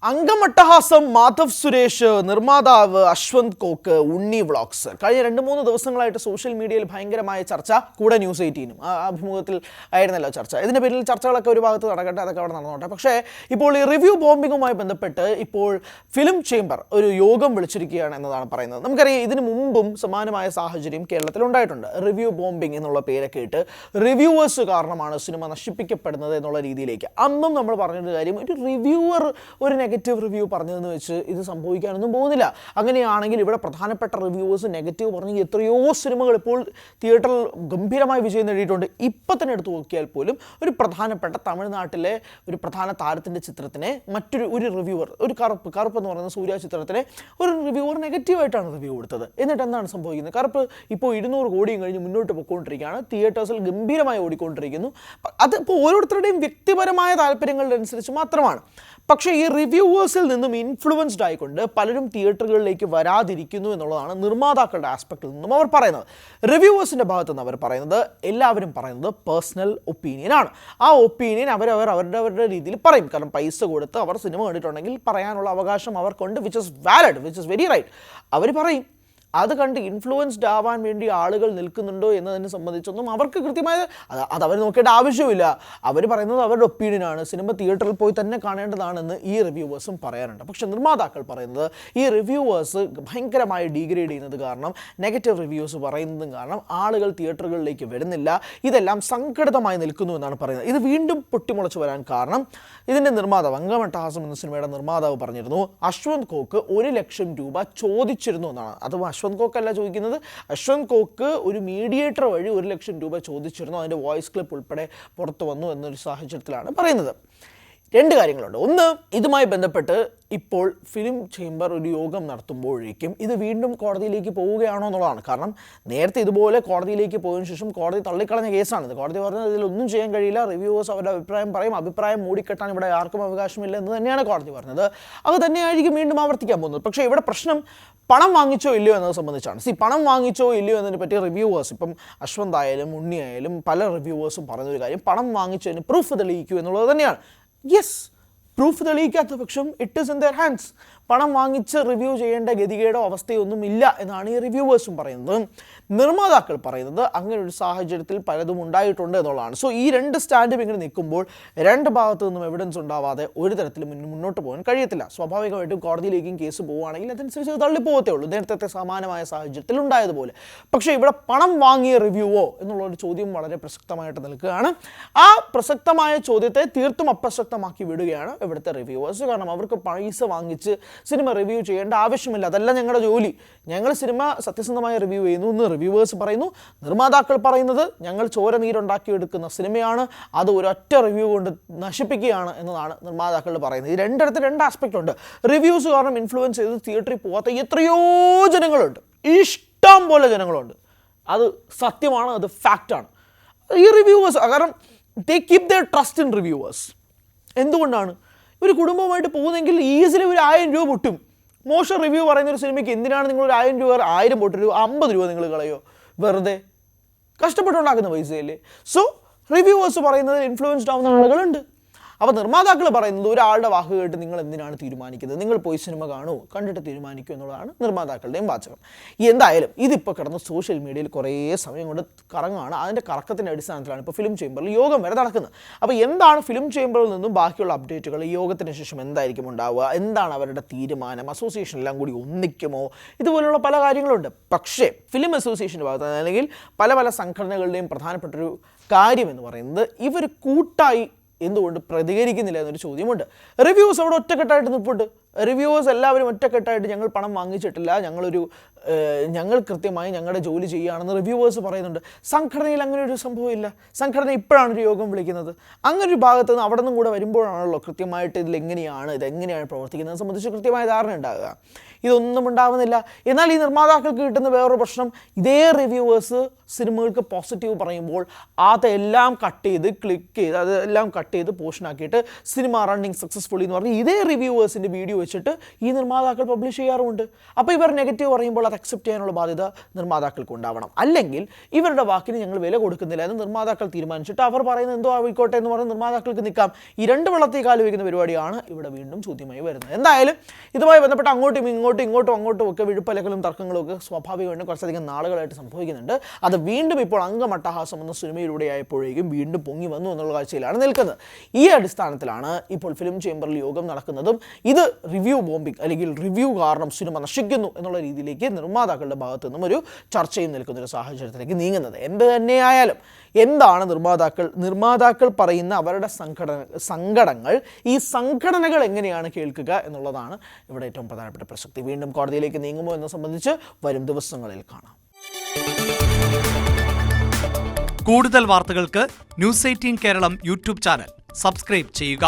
അങ്കമട്ടഹാസം മാധവ് സുരേഷ്, നിർമ്മാതാവ് അശ്വന്ത് കോക്ക്, ഉണ്ണി വ്ളോഗ്സ്. കഴിഞ്ഞ 2-3 ദിവസങ്ങളായിട്ട് സോഷ്യൽ മീഡിയയിൽ ഭയങ്കരമായ ചർച്ച. കൂടെ ന്യൂസ് 18 അഭിമുഖത്തിൽ ആയിരുന്നല്ലോ ചർച്ച. ഇതിൻ്റെ പേരിൽ ചർച്ചകളൊക്കെ ഒരു ഭാഗത്ത് നടക്കട്ടെ, അതൊക്കെ അവിടെ നടന്നോട്ടെ. പക്ഷേ ഇപ്പോൾ ഈ റിവ്യൂ ബോംബിങ്ങുമായി ബന്ധപ്പെട്ട് ഇപ്പോൾ ഫിലിം ചേംബർ ഒരു യോഗം വിളിച്ചിരിക്കുകയാണ് എന്നതാണ് പറയുന്നത്. നമുക്കറിയാം, ഇതിനു മുമ്പും സമാനമായ സാഹചര്യം കേരളത്തിൽ ഉണ്ടായിട്ടുണ്ട്. റിവ്യൂ ബോംബിംഗ് എന്നുള്ള പേരൊക്കെ ഇട്ട് റിവ്യൂവേഴ്സ് കാരണമാണ് സിനിമ നശിപ്പിക്കപ്പെടുന്നത് എന്നുള്ള രീതിയിലേക്ക്. അന്നും നമ്മൾ പറഞ്ഞൊരു കാര്യം, ഒരു റിവ്യൂവർ ഒരു നെഗറ്റീവ് റിവ്യൂ പറഞ്ഞതെന്ന് വെച്ച് ഇത് സംഭവിക്കാനൊന്നും പോകുന്നില്ല. അങ്ങനെയാണെങ്കിൽ ഇവിടെ പ്രധാനപ്പെട്ട റിവ്യൂവേഴ്സ് നെഗറ്റീവ് പറഞ്ഞ് എത്രയോ സിനിമകൾ ഇപ്പോൾ തിയേറ്ററിൽ ഗംഭീരമായ വിജയം നേടിയിട്ടുണ്ട്. ഇപ്പം തന്നെ എടുത്തു നോക്കിയാൽ പോലും ഒരു പ്രധാനപ്പെട്ട തമിഴ്നാട്ടിലെ ഒരു പ്രധാന താരത്തിൻ്റെ ചിത്രത്തിനെ ഒരു റിവ്യൂവർ, ഒരു കറുപ്പ് എന്ന് പറയുന്ന സൂര്യ ചിത്രത്തിനെ ഒരു റിവ്യൂവർ നെഗറ്റീവായിട്ടാണ് റിവ്യൂ കൊടുത്തത്. എന്നിട്ട് എന്താണ് സംഭവിക്കുന്നത്? കറുപ്പ് ഇപ്പോൾ 200 കോടിയും കഴിഞ്ഞ് മുന്നോട്ട് പോയിക്കൊണ്ടിരിക്കുകയാണ്, തിയേറ്റേഴ്സിൽ ഗംഭീരമായി ഓടിക്കൊണ്ടിരിക്കുന്നു. അതിപ്പോൾ ഓരോരുത്തരുടെയും വ്യക്തിപരമായ താല്പര്യങ്ങളുടെ അനുസരിച്ച് മാത്രമാണ്. പക്ഷേ ഈ റിവ്യൂവേഴ്സിൽ നിന്നും ഇൻഫ്ലുവൻസ്ഡ് ആയിക്കൊണ്ട് പലരും തിയേറ്ററുകളിലേക്ക് വരാതിരിക്കുന്നു എന്നുള്ളതാണ് നിർമ്മാതാക്കളുടെ ആസ്പെക്റ്റിൽ നിന്നും അവർ പറയുന്നത്. റിവ്യൂവേഴ്സിൻ്റെ ഭാഗത്തു നിന്ന് അവർ പറയുന്നത്, എല്ലാവരും പറയുന്നത് പേഴ്സണൽ ഒപ്പീനിയനാണ്. ആ ഒപ്പീനിയൻ അവരുടെ രീതിയിൽ പറയും. കാരണം പൈസ കൊടുത്ത് അവർ സിനിമ കണ്ടിട്ടുണ്ടെങ്കിൽ പറയാനുള്ള അവകാശം അവർക്കുണ്ട്, which is valid, which is very right. അവർ പറയും. അത് കണ്ട് ഇൻഫ്ലുവൻസ്ഡ് ആവാൻ വേണ്ടി ആളുകൾ നിൽക്കുന്നുണ്ടോ എന്നതിനെ സംബന്ധിച്ചൊന്നും അവർക്ക് കൃത്യമായ അത് അവർ നോക്കേണ്ട ആവശ്യമില്ല. അവർ പറയുന്നത് അവരുടെ ഒപ്പീനിയനാണ്, സിനിമ തിയേറ്ററിൽ പോയി തന്നെ കാണേണ്ടതാണെന്ന് ഈ റിവ്യൂവേഴ്സും പറയാറുണ്ട്. പക്ഷേ നിർമ്മാതാക്കൾ പറയുന്നത് ഈ റിവ്യൂവേഴ്സ് ഭയങ്കരമായി ഡീഗ്രേഡ് ചെയ്യുന്നത് കാരണം, നെഗറ്റീവ് റിവ്യൂസ് പറയുന്നതും കാരണം ആളുകൾ തിയേറ്ററുകളിലേക്ക് വരുന്നില്ല, ഇതെല്ലാം സംഘടിതമായി നിൽക്കുന്നു എന്നാണ് പറയുന്നത്. ഇത് വീണ്ടും പൊട്ടിമുളച്ച് വരാൻ കാരണം ഇതിൻ്റെ നിർമ്മാതാവ്, അങ്കമട്ടഹാസം എന്ന സിനിമയുടെ നിർമ്മാതാവ് പറഞ്ഞിരുന്നു, അശ്വന്ത് കോക്ക് 1 ലക്ഷം രൂപ ചോദിച്ചിരുന്നു എന്നാണ്. അത് അശ്വന്ത് കോക്ക് അല്ല ചോദിക്കുന്നത്, അശ്വന്ത് കോക്ക് ഒരു മീഡിയേറ്റർ വഴി 1 ലക്ഷം രൂപ ചോദിച്ചിരുന്നു. അതിൻ്റെ വോയിസ് ക്ലിപ്പ് ഉൾപ്പെടെ പുറത്തു വന്നു എന്നൊരു സാഹചര്യത്തിലാണ് പറയുന്നത്. 2 കാര്യങ്ങളുണ്ട്. ഒന്ന്, ഇതുമായി ബന്ധപ്പെട്ട് ഇപ്പോൾ ഫിലിം ചേംബർ ഒരു യോഗം നടത്തുമ്പോഴേക്കും ഇത് വീണ്ടും കോടതിയിലേക്ക് പോവുകയാണോ എന്നുള്ളതാണ്. കാരണം നേരത്തെ ഇതുപോലെ കോടതിയിലേക്ക് പോയതിനു ശേഷം കോടതി തള്ളിക്കളഞ്ഞ കേസാണിത്. കോടതി പറഞ്ഞത് ഇതിലൊന്നും ചെയ്യാൻ കഴിയില്ല, റിവ്യൂവേഴ്സ് അവരുടെ അഭിപ്രായം പറയും, അഭിപ്രായം മൂടിക്കെട്ടാൻ ഇവിടെ ആർക്കും അവകാശമില്ല എന്ന് തന്നെയാണ് കോടതി പറഞ്ഞത്. അത് തന്നെയായിരിക്കും വീണ്ടും ആവർത്തിക്കാൻ പോകുന്നത്. പക്ഷേ ഇവിടെ പ്രശ്നം പണം വാങ്ങിച്ചോ ഇല്ലയോ എന്നത് സംബന്ധിച്ചാണ്. പണം വാങ്ങിച്ചോ ഇല്ലയോ എന്നതിനെ പറ്റി റിവ്യൂവേഴ്സ്, ഇപ്പം അശ്വന്ത് ആയാലും ഉണ്ണി ആയാലും പല റിവ്യൂവേഴ്സും പറഞ്ഞൊരു കാര്യം, പണം വാങ്ങിച്ചതിന് പ്രൂഫ് തെളിയിക്കൂ എന്നുള്ളത് തന്നെയാണ്. യെസ്, പ്രൂഫ് തെളിയിക്കാത്ത പക്ഷം it is in there hands. പണം വാങ്ങിച്ച് റിവ്യൂ ചെയ്യേണ്ട ഗതികേടോ അവസ്ഥയൊന്നും ഇല്ല എന്നാണ് ഈ റിവ്യൂവേഴ്സും പറയുന്നത്. നിർമ്മാതാക്കൾ പറയുന്നത് അങ്ങനെ ഒരു സാഹചര്യത്തിൽ പലതും ഉണ്ടായിട്ടുണ്ട് എന്നുള്ളതാണ്. സോ ഈ 2 സ്റ്റാൻഡും ഇങ്ങനെ നിൽക്കുമ്പോൾ 2 ഭാഗത്തു നിന്നും എവിഡൻസ് ഉണ്ടാവാതെ ഒരു തരത്തിലും മുന്നോട്ട് പോകാൻ കഴിയത്തില്ല. സ്വാഭാവികമായിട്ടും കോടതിയിലേക്കും കേസ് പോവുകയാണെങ്കിൽ അതനുസരിച്ച് തള്ളിപ്പോകത്തേ ഉള്ളൂ, നേരത്തെ സമാനമായ സാഹചര്യത്തിൽ ഉണ്ടായതുപോലെ. പക്ഷേ ഇവിടെ പണം വാങ്ങിയ റിവ്യൂവോ എന്നുള്ളൊരു ചോദ്യം വളരെ പ്രസക്തമായിട്ട് നിൽക്കുകയാണ്. ആ പ്രസക്തമായ ചോദ്യത്തെ തീർത്തും അപ്രസക്തമാക്കി വിടുകയാണ് ഇവിടുത്തെ റിവ്യൂവേഴ്സ്. കാരണം അവർക്ക് പൈസ വാങ്ങിച്ച് സിനിമ റിവ്യൂ ചെയ്യേണ്ട ആവശ്യമില്ല, അതല്ല ഞങ്ങളുടെ ജോലി. ഞങ്ങൾ സിനിമ സത്യസന്ധമായി റിവ്യൂ ചെയ്യുന്നു എന്ന് റിവ്യൂവേഴ്സ് പറയുന്നു. നിർമ്മാതാക്കൾ പറയുന്നത് ഞങ്ങൾ ചോര നീരുണ്ടാക്കിയെടുക്കുന്ന സിനിമയാണ്, അത് ഒരൊറ്റ റിവ്യൂ കൊണ്ട് നശിപ്പിക്കുകയാണ് എന്നതാണ് നിർമ്മാതാക്കൾ പറയുന്നത്. ഈ 2 ആസ്പെക്റ്റ് ഉണ്ട്. റിവ്യൂസ് കാരണം ഇൻഫ്ലുവൻസ് ചെയ്ത് തിയേറ്ററിൽ പോകാത്ത എത്രയോ ജനങ്ങളുണ്ട്, ഇഷ്ടം പോലെ ജനങ്ങളുണ്ട്. അത് സത്യമാണ്, അത് ഫാക്റ്റാണ്. ഈ റിവ്യൂവേഴ്സ് കാരണം they keep their trust in reviewers. എന്തുകൊണ്ടാണ്? ഒരു കുടുംബമായിട്ട് പോകുന്നെങ്കിൽ ഈസിലി ഒരു 1000 രൂപ പൊട്ടും. മോശം റിവ്യൂ പറയുന്നൊരു സിനിമയ്ക്ക് എന്തിനാണ് നിങ്ങൾ ഒരു 1000 രൂപ 1000 പൊട്ടൊരു 50 രൂപ നിങ്ങൾ കളയോ? വെറുതെ കഷ്ടപ്പെട്ടുണ്ടാക്കുന്ന പൈസയല്ലേ. സോ റിവ്യൂവേഴ്സ് പറയുന്നത് ഇൻഫ്ലുവൻസ്ഡ് ആവുന്ന ആളുകളുണ്ട്. അപ്പോൾ നിർമ്മാതാക്കൾ പറയുന്നത് ഒരാളുടെ വാക്ക് കേട്ട് നിങ്ങൾ എന്തിനാണ് തീരുമാനിക്കുന്നത്, നിങ്ങൾ പോയി സിനിമ കാണൂ, കണ്ടിട്ട് തീരുമാനിക്കൂ എന്നുള്ളതാണ് നിർമ്മാതാക്കളുടെയും വാചകം. എന്തായാലും ഇതിപ്പോൾ കിടന്ന് സോഷ്യൽ മീഡിയയിൽ കുറേ സമയം കൊണ്ട് കറങ്ങുകയാണ്. അതിൻ്റെ കറക്കത്തിൻ്റെ അടിസ്ഥാനത്തിലാണ് ഇപ്പോൾ ഫിലിം ചേംബറിൽ യോഗം വരെ നടക്കുന്നത്. അപ്പോൾ എന്താണ് ഫിലിം ചേംബറിൽ നിന്നും ബാക്കിയുള്ള അപ്ഡേറ്റുകൾ, ഈ യോഗത്തിന് ശേഷം എന്തായിരിക്കും ഉണ്ടാവുക, എന്താണ് അവരുടെ തീരുമാനം, അസോസിയേഷൻ എല്ലാം കൂടി ഒന്നിക്കുമോ, ഇതുപോലുള്ള പല കാര്യങ്ങളുണ്ട്. പക്ഷേ ഫിലിം അസോസിയേഷൻ്റെ ഭാഗത്ത് അല്ലെങ്കിൽ പല സംഘടനകളുടെയും പ്രധാനപ്പെട്ടൊരു കാര്യം എന്ന് പറയുന്നത്, ഇവർ കൂട്ടായി എന്തുകൊണ്ട് പ്രതികരിക്കുന്നില്ല എന്നൊരു ചോദ്യമുണ്ട്. റിവ്യൂസ് അവിടെ ഒറ്റക്കെട്ടായിട്ട് നിൽപ്പുണ്ട്. റിവ്യൂവേഴ്സ് എല്ലാവരും ഒറ്റക്കെട്ടായിട്ട് ഞങ്ങൾ പണം വാങ്ങിച്ചിട്ടില്ല, ഞങ്ങൾ കൃത്യമായി ഞങ്ങളുടെ ജോലി ചെയ്യുകയാണെന്ന് റിവ്യൂവേഴ്സ് പറയുന്നുണ്ട്. സംഘടനയിൽ അങ്ങനെ ഒരു സംഭവമില്ല. സംഘടന ഇപ്പോഴാണ് ഒരു യോഗം വിളിക്കുന്നത്. അങ്ങനെ ഒരു ഭാഗത്ത് നിന്ന് അവിടെ നിന്നും കൂടെ വരുമ്പോഴാണല്ലോ കൃത്യമായിട്ട് ഇതെങ്ങനെയാണ് പ്രവർത്തിക്കുന്നത് സംബന്ധിച്ച് കൃത്യമായ ധാരണ ഉണ്ടാകുക. ഇതൊന്നും ഉണ്ടാവുന്നില്ല. എന്നാൽ ഈ നിർമ്മാതാക്കൾക്ക് കിട്ടുന്ന വേറൊരു പ്രശ്നം, ഇതേ റിവ്യൂവേഴ്സ് സിനിമകൾക്ക് പോസിറ്റീവ് പറയുമ്പോൾ അതെല്ലാം ക്ലിക്ക് ചെയ്ത് അതെല്ലാം കട്ട് ചെയ്ത് പോർഷനാക്കിയിട്ട് സിനിമ റണ്ണിങ് സക്സസ്ഫുള്ളി എന്ന് പറഞ്ഞ് ഇതേ റിവ്യൂവേഴ്സിൻ്റെ വീഡിയോ വെച്ചിട്ട് ഈ നിർമ്മാതാക്കൾ പബ്ലിഷ് ചെയ്യാറുമുണ്ട്. അപ്പോൾ ഇവർ നെഗറ്റീവ് പറയുമ്പോൾ അത് അക്സെപ്റ്റ് ചെയ്യാനുള്ള ബാധ്യത നിർമ്മാതാക്കൾക്ക് ഉണ്ടാവണം. അല്ലെങ്കിൽ ഇവരുടെ വാക്കിന് ഞങ്ങൾ വില കൊടുക്കുന്നില്ല എന്ന് നിർമ്മാതാക്കൾ തീരുമാനിച്ചിട്ട് അവർ പറയുന്നത് എന്തോ ആയിക്കോട്ടെ എന്ന് പറഞ്ഞ് നിർമ്മാതാക്കൾക്ക് നിൽക്കാം. ഈ രണ്ട് വെള്ളത്തിൽ കാല് വയ്ക്കുന്ന പരിപാടിയാണ് ഇവിടെ വീണ്ടും ചോദ്യമായി വരുന്നത്. എന്തായാലും ഇതുമായി ബന്ധപ്പെട്ട് അങ്ങോട്ടും ഒക്കെ വിഴുപ്പലകളും തർക്കങ്ങളും ഒക്കെ സ്വാഭാവികമായിട്ടും കുറച്ചധികം നാളുകളായിട്ട് സംഭവിക്കുന്നുണ്ട്. അത് വീണ്ടും ഇപ്പോൾ അംഗമട്ടഹാസം എന്ന സിനിമയിലൂടെ ആയപ്പോഴേക്കും വീണ്ടും പൊങ്ങി വന്നു എന്നുള്ള കാഴ്ചയിലാണ് നിൽക്കുന്നത്. ഈ അടിസ്ഥാനത്തിലാണ് ഇപ്പോൾ ഫിലിം ചേംബറിൽ യോഗം നടക്കുന്നതും ഇത് റിവ്യൂ ബോംബിംഗ് അല്ലെങ്കിൽ റിവ്യൂ കാരണം സിനിമ നശിക്കുന്നു എന്നുള്ള രീതിയിലേക്ക് നിർമ്മാതാക്കളുടെ ഭാഗത്തു നിന്നും ഒരു ചർച്ചയും നിൽക്കുന്ന ഒരു സാഹചര്യത്തിലേക്ക് നീങ്ങുന്നത്. എന്ത് തന്നെയായാലും എന്താണ് നിർമ്മാതാക്കൾ പറയുന്ന അവരുടെ സങ്കടങ്ങൾ ഈ സംഘടനകൾ എങ്ങനെയാണ് കേൾക്കുക എന്നുള്ളതാണ് ഇവിടെ ഏറ്റവും പ്രധാനപ്പെട്ട പ്രസക്തി. വീണ്ടും കോടതിയിലേക്ക് നീങ്ങുമോ എന്നത് സംബന്ധിച്ച് വരും ദിവസങ്ങളിൽ കാണാം. കൂടുതൽ വാർത്തകൾക്ക് news 18 Keralam YouTube channel subscribe ചെയ്യുക.